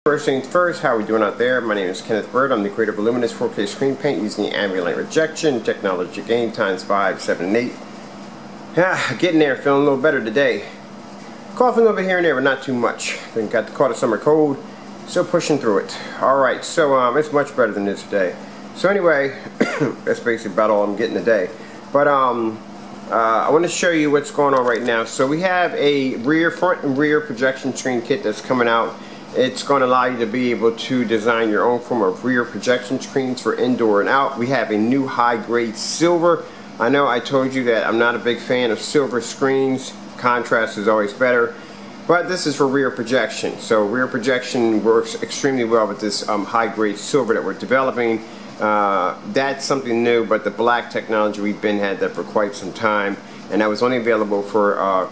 First things first, how are we doing out there? My name is Kenneth Bird. I'm the creator of luminous 4K screen paint using the ambient light rejection technology gain times 5, 7, and 8. Getting there, feeling a little better today. Coughing a little bit here and there, but not too much. Then got caught a summer cold, still pushing through it. Alright, so it's much better than this today. So anyway, that's basically about all I'm getting today. But I want to show you what's going on right now. So we have a front and rear projection screen kit that's coming out. It's going to allow you to be able to design your own form of rear projection screens for indoor and out. We have a new high-grade silver. I know I told you that I'm not a big fan of silver screens. Contrast is always better. But this is for rear projection. So rear projection works extremely well with this high-grade silver that we're developing. That's something new, but the black technology, we've had that for quite some time. And that was only available for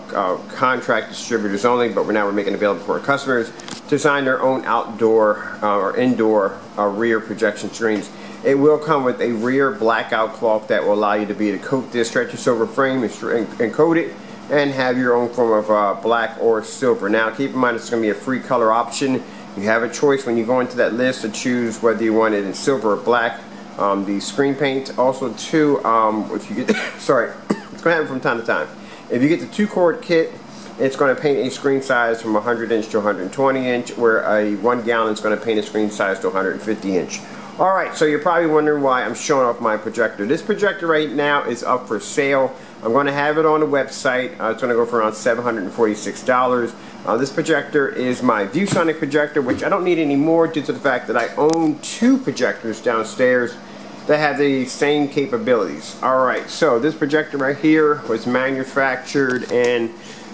contract distributors only, but now we're making it available for our customers to design their own outdoor or indoor rear projection screens. It will come with a rear blackout cloth that will allow you to be able to coat this stretcher silver frame and coat it and have your own form of black or silver. Now keep in mind it's going to be a free color option. You have a choice when you go into that list to choose whether you want it in silver or black. The screen paint also too, if you get sorry, it's going to happen from time to time. If you get the 2-quart kit, it's going to paint a screen size from 100 inch to 120 inch, where a 1 gallon is going to paint a screen size to 150 inch. Alright, so you're probably wondering why I'm showing off my projector. This projector right now is up for sale. I'm going to have it on the website. It's going to go for around $746. This projector is my Viewsonic projector, which I don't need anymore due to the fact that I own 2 projectors downstairs that have the same capabilities. Alright, so this projector right here was manufactured, and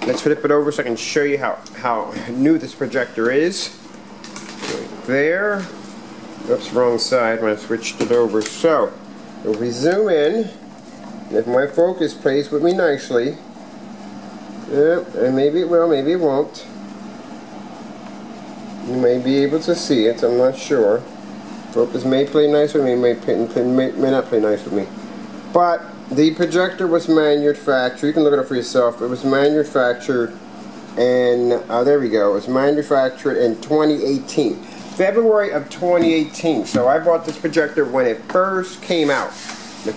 let's flip it over so I can show you how new this projector is. Right there. Oops, wrong side when I switched it over. So, if we zoom in, if my focus plays with me nicely, and maybe it will, maybe it won't. You may be able to see it, I'm not sure. Focus may play nice with me, may not play nice with me. But the projector was manufactured, you can look it up for yourself, it was manufactured, and there we go, it was manufactured in 2018. February of 2018. So I bought this projector when it first came out. So the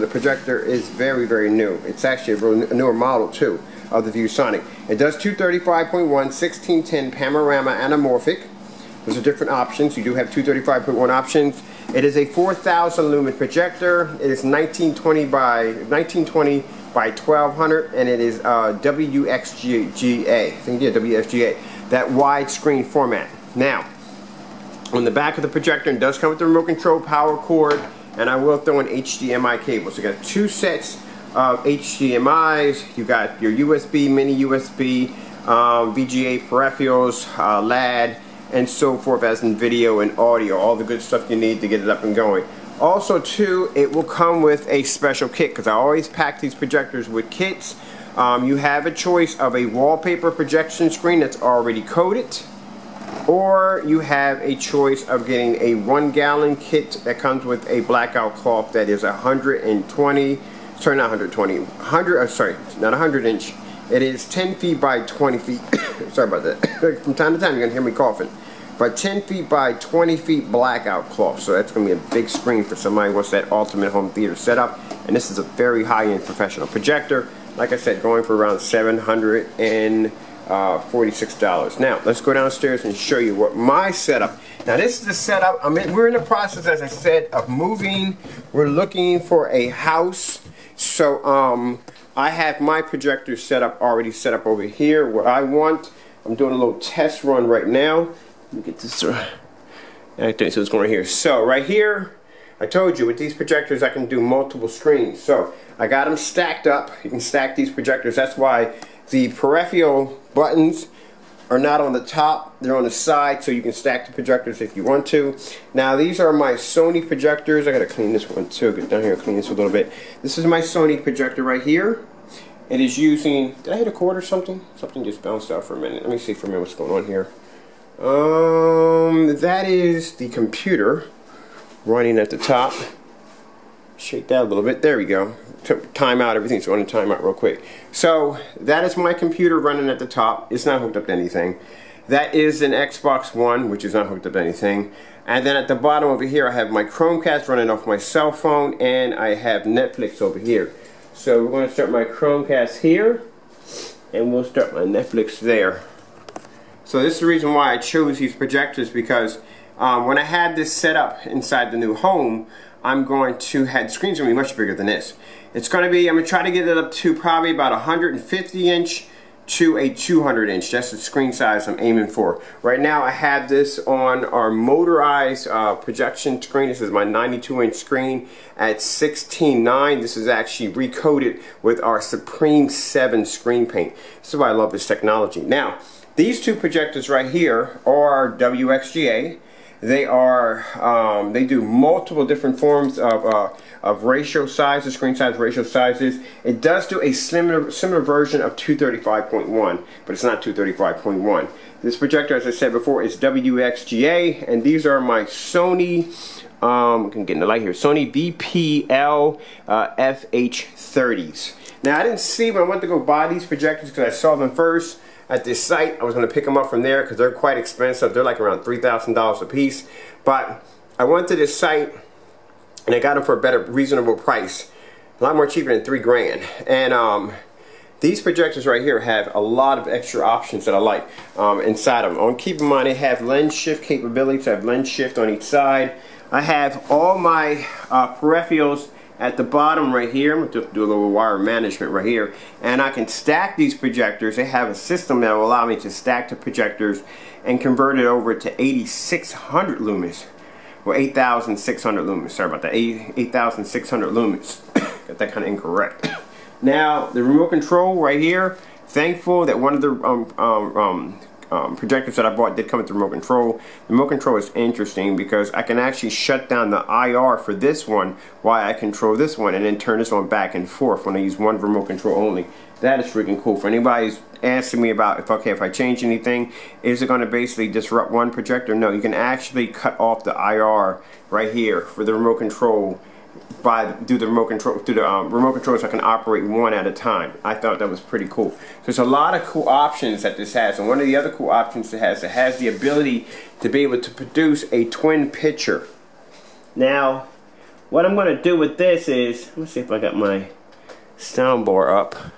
projector is very, very new. It's actually a newer model too of the Viewsonic. It does 235.1, 1610 panorama anamorphic. Those are different options. You do have 235.1 options. It is a 4,000 lumen projector. It is 1920 by 1200, and it is WUXGA. I think yeah, WUXGA. That widescreen format. Now, on the back of the projector, it does come with the remote control power cord, and I will throw in HDMI cables. So you got 2 sets of HDMIs. You got your USB, mini USB, VGA peripherals, LAD, and so forth, as in video and audio. All the good stuff you need to get it up and going. Also, too, it will come with a special kit, because I always pack these projectors with kits. You have a choice of a wallpaper projection screen that's already coated, or you have a choice of getting a 1 gallon kit that comes with a blackout cloth that is 120, sorry, not 120, 100, sorry, not 100 inch. It is 10 feet by 20 feet. Sorry about that. From time to time you're going to hear me coughing. But 10 feet by 20 feet blackout cloth. So that's going to be a big screen for somebody who wants that ultimate home theater setup. And this is a very high-end professional projector. Like I said, going for around $746. Now, let's go downstairs and show you what my setup. Now, this is the setup. We're in the process, as I said, of moving. We're looking for a house. So, I have my projector already set up over here. What I want, I'm doing a little test run right now. Let me get this. So it's going right here. So, right here, I told you with these projectors I can do multiple screens. So, I got them stacked up. You can stack these projectors. That's why the peripheral buttons are not on the top, they're on the side, so you can stack the projectors if you want to. Now, these are my Sony projectors. I gotta clean this one too. Get down here and clean this a little bit. This is my Sony projector right here. It is using, did I hit a cord or something? Something just bounced out for a minute. Let me see for a minute what's going on here. That is the computer running at the top. Shake that a little bit. There we go. Time out. Everything's going to time out real quick. So that is my computer running at the top. It's not hooked up to anything. That is an Xbox One, which is not hooked up to anything. And then at the bottom over here, I have my Chromecast running off my cell phone, and I have Netflix over here. So we're going to start my Chromecast here, and we'll start my Netflix there. So this is the reason why I chose these projectors, because when I had this set up inside the new home, I'm going to have the screen's going to be much bigger than this. It's going to be, I'm going to try to get it up to probably about 150 inch to a 200 inch. That's the screen size I'm aiming for. Right now I have this on our motorized projection screen. This is my 92 inch screen at 16:9. This is actually recoded with our Supreme 7 screen paint. This is why I love this technology. Now, these two projectors right here are WUXGA. They are, they do multiple different forms of ratio sizes, screen size ratio sizes. It does do a similar version of 235.1, but it's not 235.1. This projector, as I said before, is WUXGA, and these are my Sony, I can get in the light here, SONY VPL-FH30s. Now, I didn't see when I went to go buy these projectors because I saw them first at this site. I was going to pick them up from there because they're quite expensive. They're like around $3,000 a piece. But I went to this site and I got them for a better, reasonable price. A lot more cheaper than $3 grand. And these projectors right here have a lot of extra options that I like inside of them. Keep in mind, they have lens shift capabilities. I have lens shift on each side. I have all my peripherals at the bottom right here. I'm going to do a little wire management right here, and I can stack these projectors. They have a system that will allow me to stack the projectors and convert it over to 8600 lumens, or 8600 lumens. Sorry about that, 8600 lumens. Got that kind of incorrect. Now the remote control right here. Thankful that one of the projectors that I bought did come with the remote control. The remote control is interesting because I can actually shut down the IR for this one while I control this one, and then turn this on back and forth when I use one remote control only. That is freaking cool. For anybody who's asking me about if I change anything, is it going to basically disrupt one projector? No, you can actually cut off the IR right here for the remote control through the remote control so I can operate one at a time. I thought that was pretty cool. So there's a lot of cool options that this has, and one of the other cool options it has the ability to be able to produce a twin picture. Now, what I'm going to do with this is, let's see if I got my soundbar up. I'm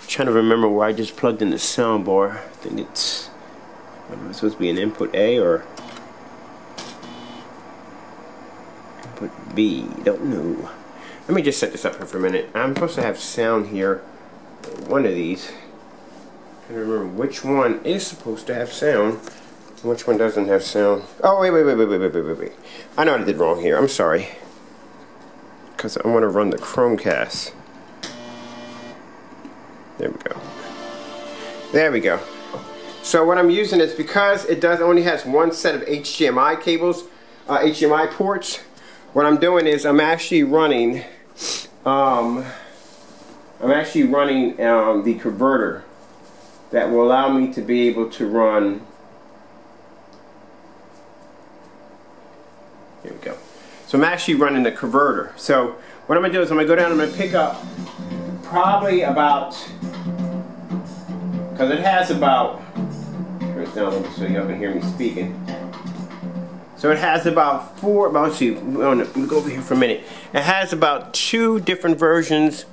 trying to remember where I just plugged in the soundbar. I think it's, I don't know, it's supposed to be an input A or input B, don't know. Let me just set this up here for a minute. I'm supposed to have sound here. One of these. I don't remember which one is supposed to have sound, which one doesn't have sound. Oh, wait. I know what I did wrong here. I'm sorry. Because I want to run the Chromecast. There we go. There we go. So what I'm using is, because it only has one set of HDMI cables, HDMI ports. What I'm doing is I'm actually running the converter that will allow me to be able to run. Here we go. So I'm actually running the converter. So what I'm going to do is I'm going to go down and I'm going to pick up probably about, because it has about, turn it down a little bit so y'all can hear me speaking. So it has about let's see, let me go over here for a minute. It has about 2 different versions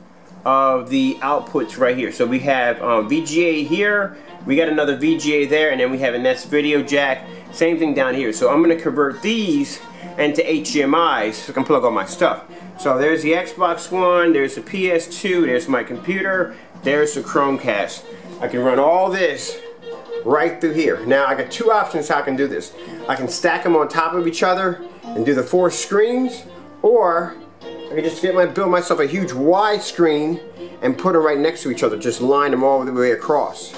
of the outputs right here. So we have VGA here, we got another VGA there, and then we have an S video jack. Same thing down here. So I'm going to convert these into HDMIs so I can plug all my stuff. So there's the Xbox One, there's the PS2, there's my computer, there's the Chromecast. I can run all this right through here. Now I got 2 options how I can do this. I can stack them on top of each other and do the 4 screens, or I can just build myself a huge wide screen and put them right next to each other, just line them all the way across.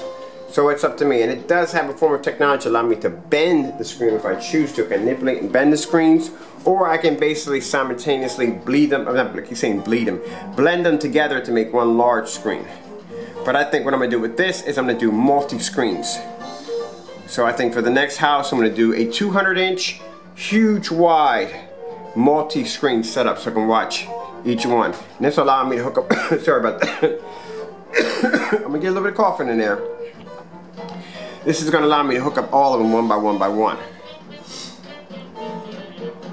So it's up to me, and it does have a form of technology to allow me to bend the screen if I choose to. I can manipulate and bend the screens, or I can basically simultaneously bleed them, I'm not keep saying bleed them, blend them together to make one large screen. But I think what I'm going to do with this is I'm going to do multi-screens. So I think for the next house I'm going to do a 200-inch, huge wide, multi-screen setup so I can watch each one. And this will allow me to hook up, sorry about that. I'm going to get a little bit of coughing in there. this is going to allow me to hook up all of them one by one.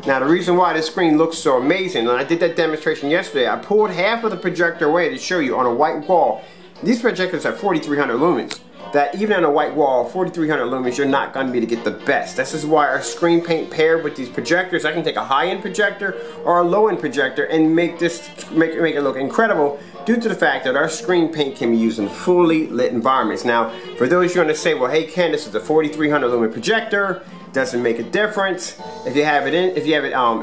Now the reason why this screen looks so amazing, and I did that demonstration yesterday, I pulled half of the projector away to show you on a white wall. These projectors have 4,300 lumens. That even on a white wall, 4,300 lumens, you're not going to be able to get the best. This is why our screen paint paired with these projectors, I can take a high-end projector or a low-end projector and make it look incredible due to the fact that our screen paint can be used in fully lit environments. Now, for those you're going to say, well, hey Ken, this is a 4,300 lumen projector. Doesn't make a difference. If you have it on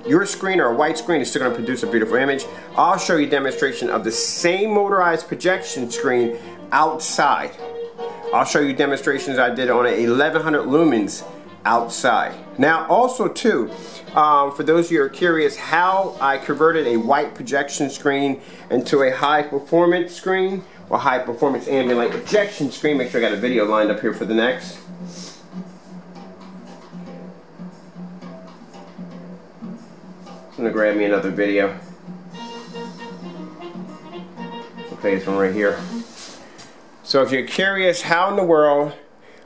your screen or a white screen, it's still going to produce a beautiful image. I'll show you a demonstration of the same motorized projection screen outside. I'll show you demonstrations I did on a 1100 lumens outside. Now also too, for those of you who are curious how I converted a white projection screen into a high performance screen or high performance ambient light projection screen, make sure I got a video lined up here for the next. I'm gonna grab me another video. Okay, this one right here. So if you're curious how in the world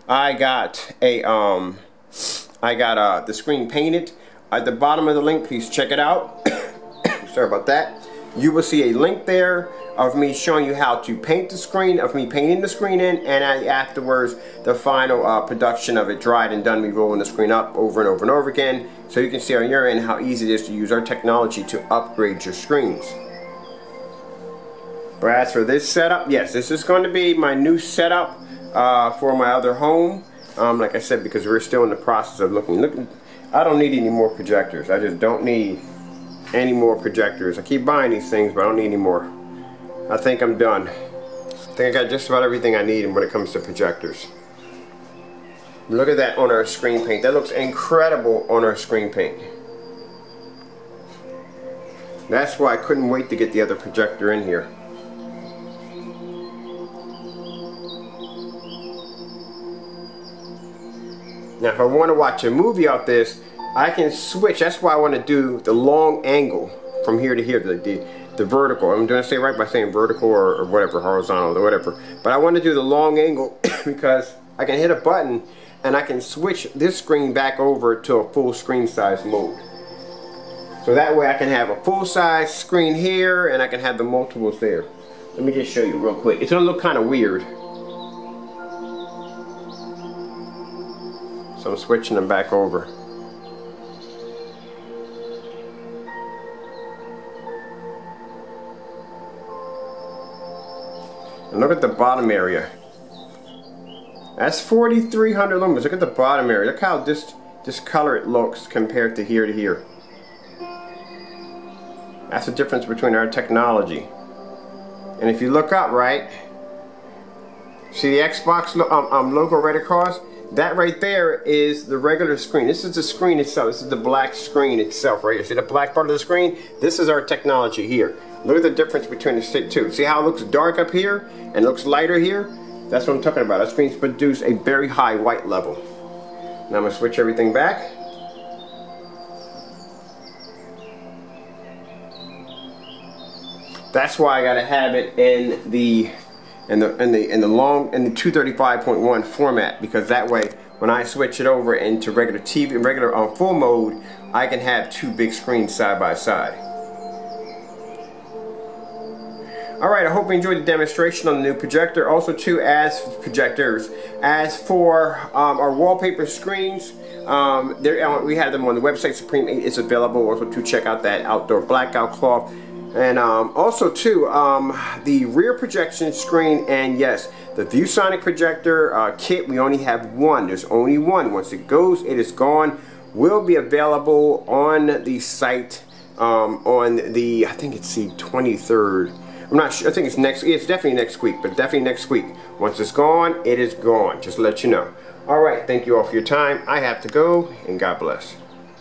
I got the screen painted, at the bottom of the link, please check it out. Sorry about that. You will see a link there of me showing you how to paint the screen, of me painting the screen in, and afterwards the final production of it dried and done, me rolling the screen up over and over and over again, so you can see on your end how easy it is to use our technology to upgrade your screens. But as for this setup, yes, this is going to be my new setup for my other home. Like I said, because we're still in the process of looking. I don't need any more projectors. I just don't need any more projectors. I keep buying these things, but I don't need any more. I think I'm done. I think I got just about everything I need when it comes to projectors. Look at that on our screen paint. That looks incredible on our screen paint. That's why I couldn't wait to get the other projector in here. Now if I want to watch a movie off this, I can switch. That's why I want to do the long angle from here to here, the vertical. I'm going to say right by saying vertical or whatever, horizontal or whatever. But I want to do the long angle because I can hit a button and I can switch this screen back over to a full screen size mode. So that way I can have a full size screen here and I can have the multiples there. Let me just show you real quick. It's going to look kind of weird. So I'm switching them back over. And look at the bottom area. That's 4,300 lumens. Look at the bottom area. Look how this color it looks compared to here to here. That's the difference between our technology. And if you look up, right, see the Xbox logo right across? That right there is the regular screen. This is the screen itself. This is the black screen itself right here. See the black part of the screen? This is our technology here. Look at the difference between the two. See how it looks dark up here and looks lighter here? That's what I'm talking about. Our screens produce a very high white level. Now I'm going to switch everything back. That's why I got to have it in the 235.1 format, because that way when I switch it over into regular TV, regular full mode, I can have two big screens side by side. Alright, I hope you enjoyed the demonstration on the new projector. Also too, as projectors, as for our wallpaper screens, we have them on the website. Supreme 8 is available. Also to check out that outdoor blackout cloth. And also too, the rear projection screen, and yes, the Viewsonic projector kit, we only have one. There's only one. Once it goes, it is gone. Will be available on the site on the, I think it's the 23rd. I'm not sure. I think it's definitely next week, but definitely next week. Once it's gone, it is gone. Just to let you know. Alright, thank you all for your time. I have to go, and God bless.